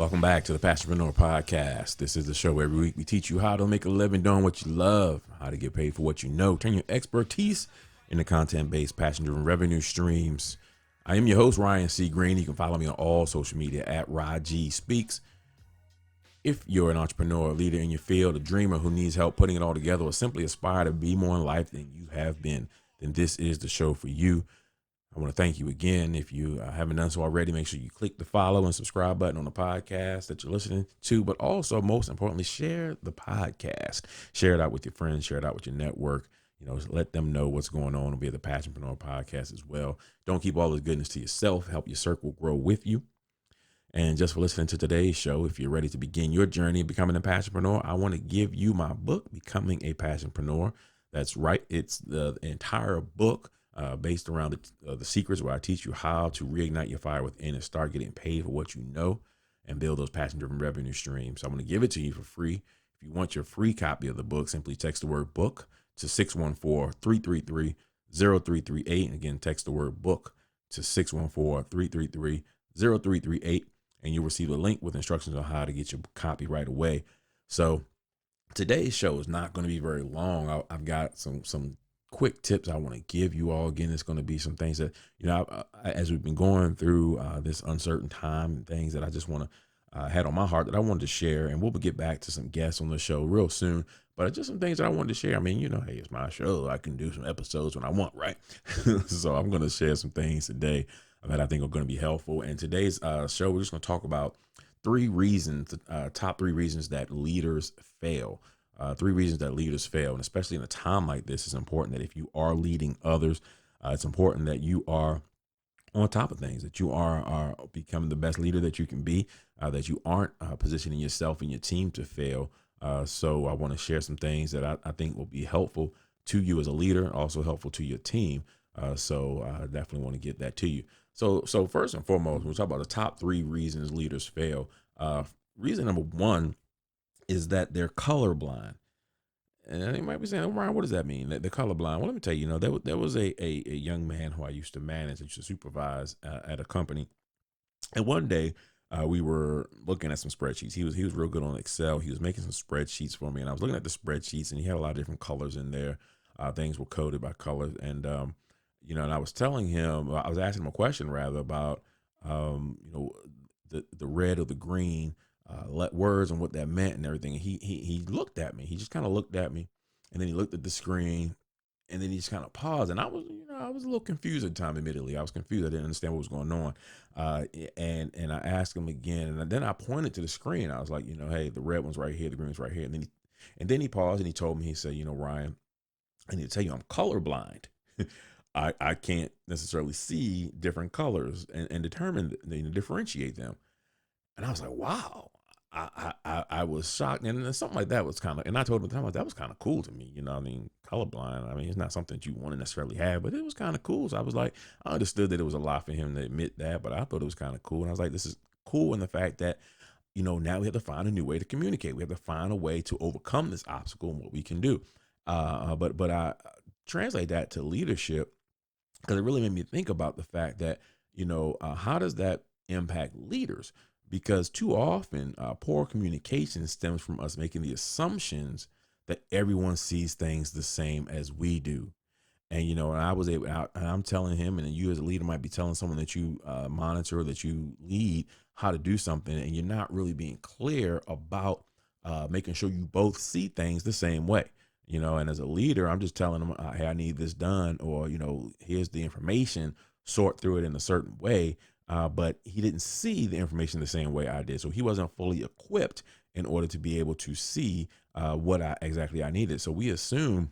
Welcome back to the Passionpreneur Podcast. This is the show where every week we teach you how to make a living doing what you love, how to get paid for what you know, turn your expertise into content-based, passion-driven revenue streams. I am your host, Ryan C. Greene. You can follow me on all social media at RodG Speaks. If you're an entrepreneur, a leader in your field, a dreamer who needs help putting it all together, or simply aspire to be more in life than you have been, then this is the show for you. I want to thank you again. If you haven't done so already, make sure you click the follow and subscribe button on the podcast that you're listening to. But also, most importantly, share the podcast. Share it out with your friends. Share it out with your network. Let them know what's going on via the Passionpreneur Podcast as well. Don't keep all the goodness to yourself. Help your circle grow with you. And just for listening to today's show, if you're ready to begin your journey of becoming a passionpreneur, I want to give you my book, Becoming a Passionpreneur. That's right. It's the entire book based around the secrets where I teach you how to reignite your fire within and start getting paid for what you know and build those passion-driven revenue streams. So I'm going to give it to you for free. If you want your free copy of the book, simply text the word book to 614-333-0338. And again, text the word book to 614-333-0338. And you'll receive a link with instructions on how to get your copy right away. So today's show is not going to be very long. I've got some quick tips I want to give you all. Again, it's going to be some things that, as we've been going through this uncertain time, things that I just want to had on my heart that I wanted to share. And we'll get back to some guests on the show real soon. But just some things that I wanted to share. I mean, hey, it's my show. I can do some episodes when I want, right? So I'm going to share some things today that I think are going to be helpful. And today's show, we're just going to talk about top three reasons that leaders fail. 3 reasons that leaders fail. And especially in a time like this, it's important that if you are leading others, it's important that you are on top of things, that you are becoming the best leader that you can be, that you aren't positioning yourself and your team to fail. So I want to share some things that I think will be helpful to you as a leader, also helpful to your team. So I definitely want to get that to you. So first and foremost, we'll talk about the top 3 reasons leaders fail. Reason number 1 is that they're colorblind. And you might be saying, oh, Ryan, what does that mean? That they're colorblind? Well, let me tell you, there was a young man who I used to manage, I used to supervise at a company. And one day we were looking at some spreadsheets. He was real good on Excel. He was making some spreadsheets for me. And I was looking at the spreadsheets, and he had a lot of different colors in there. Things were coded by colors. And, and I was telling him, I was asking him a question rather about, the red or the green, words and what that meant and everything. And he looked at me. He just kind of looked at me, and then he looked at the screen, and then he just kind of paused. And I was a little confused at the time. Admittedly, I was confused. I didn't understand what was going on. And I asked him again, and then I pointed to the screen. I was like, hey, the red one's right here, the green one's right here. And then he paused, and he told me, he said, Ryan, I need to tell you, I'm colorblind. I can't necessarily see different colors and determine, differentiate them. And I was like, wow. I was shocked, and something like that was kind of, and I told him at the time, that was kind of cool to me. Colorblind. It's not something that you want to necessarily have, but it was kind of cool. So I was like, I understood that it was a lot for him to admit that, but I thought it was kind of cool. And I was like, this is cool in the fact that, now we have to find a new way to communicate. We have to find a way to overcome this obstacle and what we can do. But I translate that to leadership, because it really made me think about the fact that, how does that impact leaders? Because too often, poor communication stems from us making the assumptions that everyone sees things the same as we do. And, and I'm telling him, and you as a leader might be telling someone that you monitor, that you lead, how to do something, and you're not really being clear about making sure you both see things the same way. And as a leader, I'm just telling them, hey, I need this done, or, here's the information, sort through it in a certain way. But he didn't see the information the same way I did. So he wasn't fully equipped in order to be able to see what exactly I needed. So we assume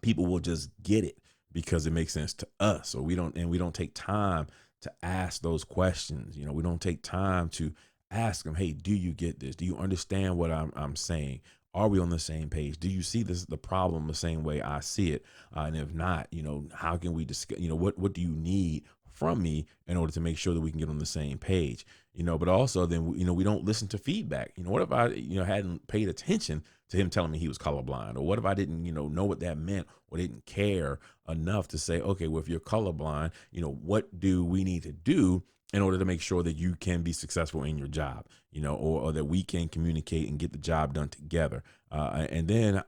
people will just get it because it makes sense to us. So we don't take time to ask those questions. We don't take time to ask them, hey, do you get this? Do you understand what I'm saying? Are we on the same page? Do you see the problem the same way I see it? And if not, how can we discuss, what do you need from me in order to make sure that we can get on the same page? But also then, we don't listen to feedback. What if I, hadn't paid attention to him telling me he was colorblind? Or what if I didn't, know what that meant, or didn't care enough to say, okay, well, if you're colorblind, what do we need to do in order to make sure that you can be successful in your job, or that we can communicate and get the job done together. And then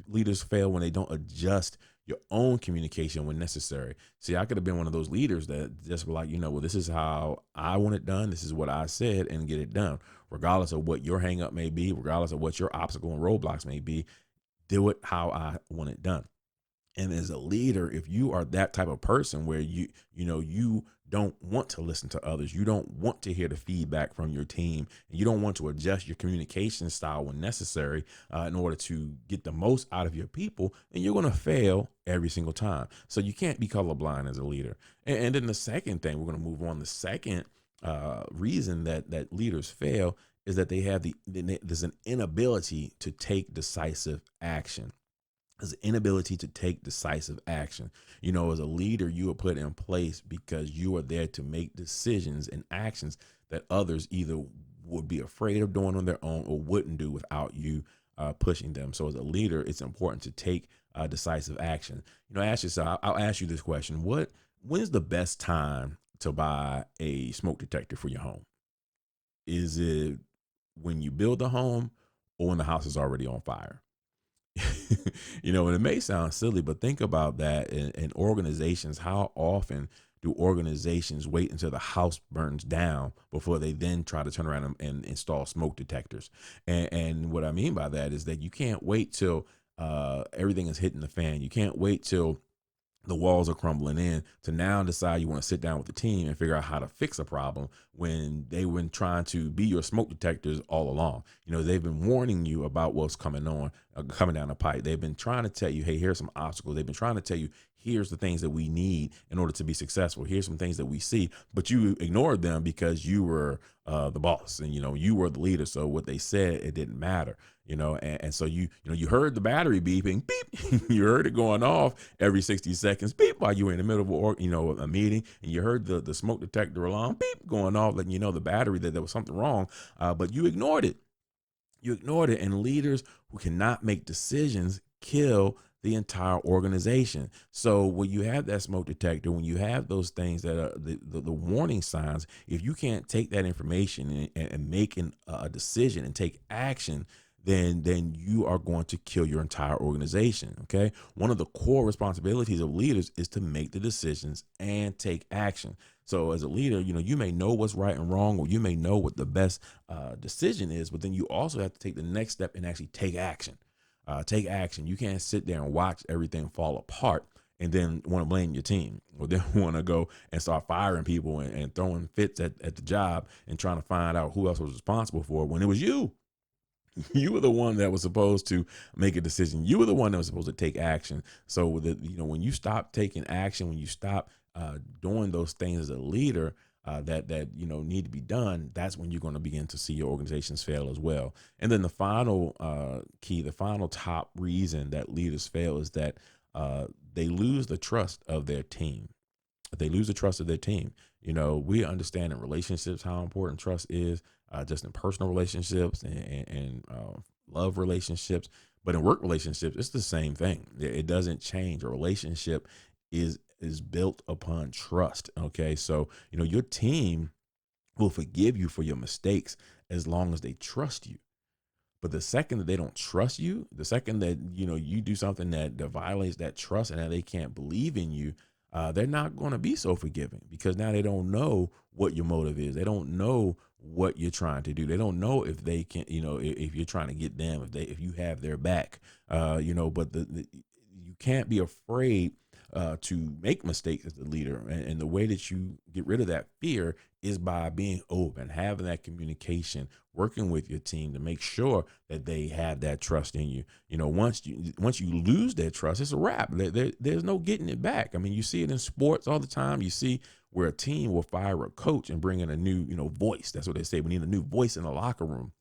leaders fail when they don't adjust your own communication when necessary. See, I could have been one of those leaders that just were like, well, this is how I want it done. This is what I said, and get it done, regardless of what your hang up may be, regardless of what your obstacle and roadblocks may be. Do it how I want it done. And as a leader, if you are that type of person where you don't want to listen to others, you don't want to hear the feedback from your team, and you don't want to adjust your communication style when necessary in order to get the most out of your people, then you're going to fail every single time. So you can't be colorblind as a leader. And then the second thing, we're going to move on. The second reason that leaders fail is that there's an inability to take decisive action. Is inability to take decisive action. As a leader, you are put in place because you are there to make decisions and actions that others either would be afraid of doing on their own or wouldn't do without you pushing them. So as a leader, it's important to take decisive action. Ask yourself, I'll ask you this question. When's the best time to buy a smoke detector for your home? Is it when you build the home or when the house is already on fire? And it may sound silly, but think about that in organizations. How often do organizations wait until the house burns down before they then try to turn around and install smoke detectors? And what I mean by that is that you can't wait till everything is hitting the fan. You can't wait till the walls are crumbling in to now decide you want to sit down with the team and figure out how to fix a problem when they've been trying to be your smoke detectors all along. They've been warning you about what's coming down the pipe. They've been trying to tell you, hey, here's some obstacles. They've been trying to tell you, here's the things that we need in order to be successful. Here's some things that we see, but you ignored them because you were the boss and, you were the leader. So what they said, it didn't matter. And so you heard the battery beeping, beep. You heard it going off every 60 seconds, beep, while you were in the middle of a meeting, and you heard the smoke detector alarm, beep, going off, letting you know the battery that there was something wrong, but you ignored it. And leaders who cannot make decisions kill the entire organization. So when you have that smoke detector, when you have those things that are the warning signs, if you can't take that information and make a decision and take action, then you are going to kill your entire organization. Okay. One of the core responsibilities of leaders is to make the decisions and take action. So as a leader, you may know what's right and wrong, or you may know what the best decision is, but then you also have to take the next step and actually take action. Take action. You can't sit there and watch everything fall apart and then want to blame your team, or then want to go and start firing people and throwing fits at the job and trying to find out who else was responsible for it when it was you. You were the one that was supposed to make a decision. You were the one that was supposed to take action. So when you stop taking action, when you stop doing those things as a leader that need to be done, that's when you're going to begin to see your organizations fail as well. And then the final the final top reason that leaders fail is that they lose the trust of their team. They lose the trust of their team. We understand in relationships how important trust is, just in personal relationships and love relationships. But in work relationships, it's the same thing. It doesn't change. A relationship is built upon trust. Okay. So, your team will forgive you for your mistakes as long as they trust you. But the second that they don't trust you, the second that, you do something that violates that trust and that they can't believe in you, they're not going to be so forgiving, because now they don't know what your motive is. They don't know what you're trying to do. They don't know if they can, if you're trying to get them, if you have their back, but you can't be afraid to make mistakes as a leader. And the way that you get rid of that fear is by being open, having that communication, working with your team to make sure that they have that trust in you. Once you lose that trust, it's a wrap. There's no getting it back. I mean, you see it in sports all the time. You see where a team will fire a coach and bring in a new, voice. That's what they say. We need a new voice in the locker room.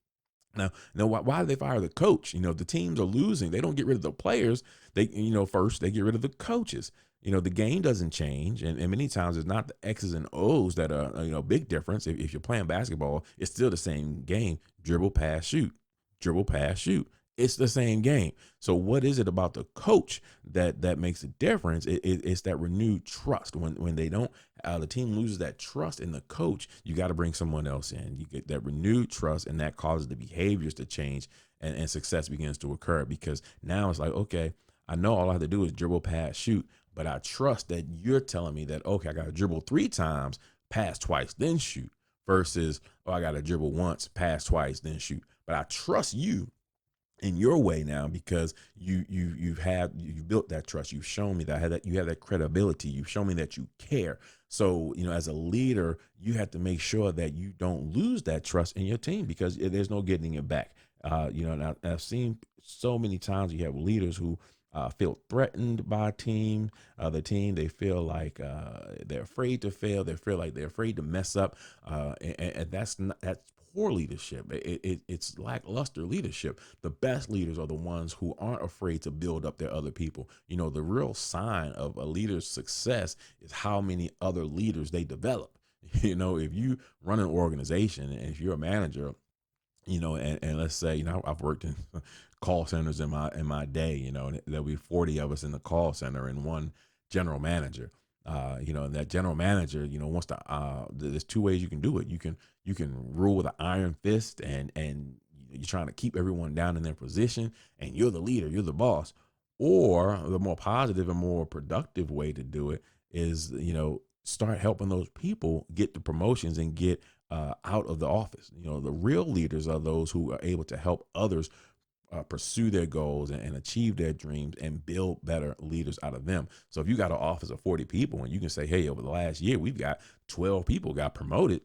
Now, why do they fire the coach? The teams are losing. They don't get rid of the players. They, first they get rid of the coaches. The game doesn't change. And many times it's not the X's and O's that are, big difference. If you're playing basketball, it's still the same game. Dribble, pass, shoot. Dribble, pass, shoot. It's the same game. So what is it about the coach that makes a difference? It's that renewed trust. When they don't, the team loses that trust in the coach, you got to bring someone else in. You get that renewed trust, and that causes the behaviors to change, and success begins to occur, because now it's like, okay, I know all I have to do is dribble, pass, shoot, but I trust that you're telling me that, okay, I got to dribble 3 times, pass twice, then shoot, versus, oh, I got to dribble once, pass twice, then shoot. But I trust you in your way now, because you've built that trust. You've shown me that you have that credibility. You've shown me that you care. So, as a leader, you have to make sure that you don't lose that trust in your team, because there's no getting it back. And I've seen so many times you have leaders who feel threatened by the team. They feel like they're afraid to fail. They feel like they're afraid to mess up, and that's poor leadership. It's lackluster leadership. The best leaders are the ones who aren't afraid to build up their other people. The real sign of a leader's success is how many other leaders they develop. If you run an organization, and if you're a manager, and let's say, I've worked in call centers in my day, and there'll be 40 of us in the call center and one general manager. And that general manager, wants to, there's 2 ways you can do it. You can rule with an iron fist, and you're trying to keep everyone down in their position, and you're the leader, you're the boss. Or the more positive and more productive way to do it is, start helping those people get the promotions and get out of the office. The real leaders are those who are able to help others pursue their goals and achieve their dreams and build better leaders out of them. So if you got an office of 40 people, and you can say, hey, over the last year, we've got 12 people got promoted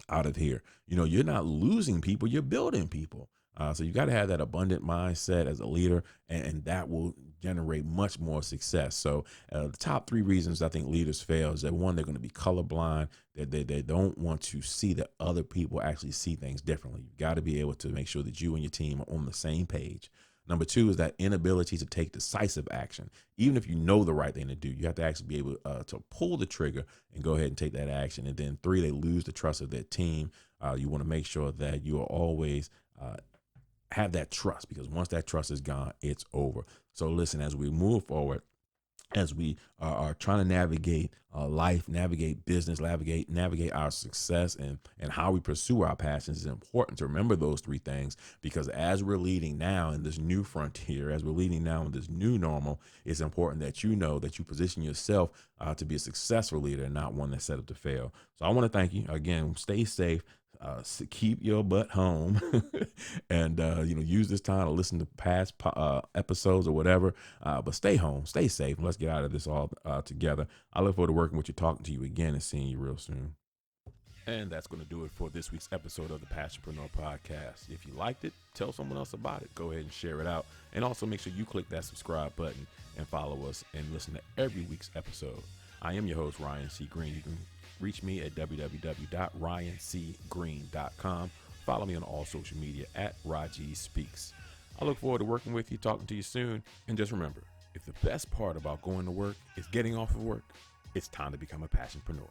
out of here. You're not losing people, you're building people. So you got to have that abundant mindset as a leader, and that will generate much more success. So the top 3 reasons I think leaders fail is that, 1, they're going to be colorblind. They don't want to see that other people actually see things differently. You've got to be able to make sure that you and your team are on the same page. Number 2 is that inability to take decisive action. Even if you know the right thing to do, you have to actually be able to pull the trigger and go ahead and take that action. And then 3, they lose the trust of their team. You want to make sure that you are always have that trust, because once that trust is gone, it's over. So listen, as we move forward, as we are trying to navigate life, navigate business, navigate our success, and how we pursue our passions, it's important to remember those 3 things, because as we're leading now in this new frontier, as we're leading now in this new normal, it's important that that you position yourself to be a successful leader and not one that's set up to fail. So I want to thank you again. Stay safe. Keep your butt home and use this time to listen to past episodes or whatever, but stay home, stay safe, and let's get out of this all together. I look forward to working with you, talking to you again, and seeing you real soon. And that's going to do it for this week's episode of the Passionpreneur Podcast. If you liked it, tell someone else about it. Go ahead and share it out, and also make sure you click that subscribe button and follow us and listen to every week's episode. I am your host, Ryan C. Greene. You can reach me at www.ryancgreene.com. Follow me on all social media at Raji Speaks. I look forward to working with you, talking to you soon. And just remember, if the best part about going to work is getting off of work, it's time to become a passionpreneur.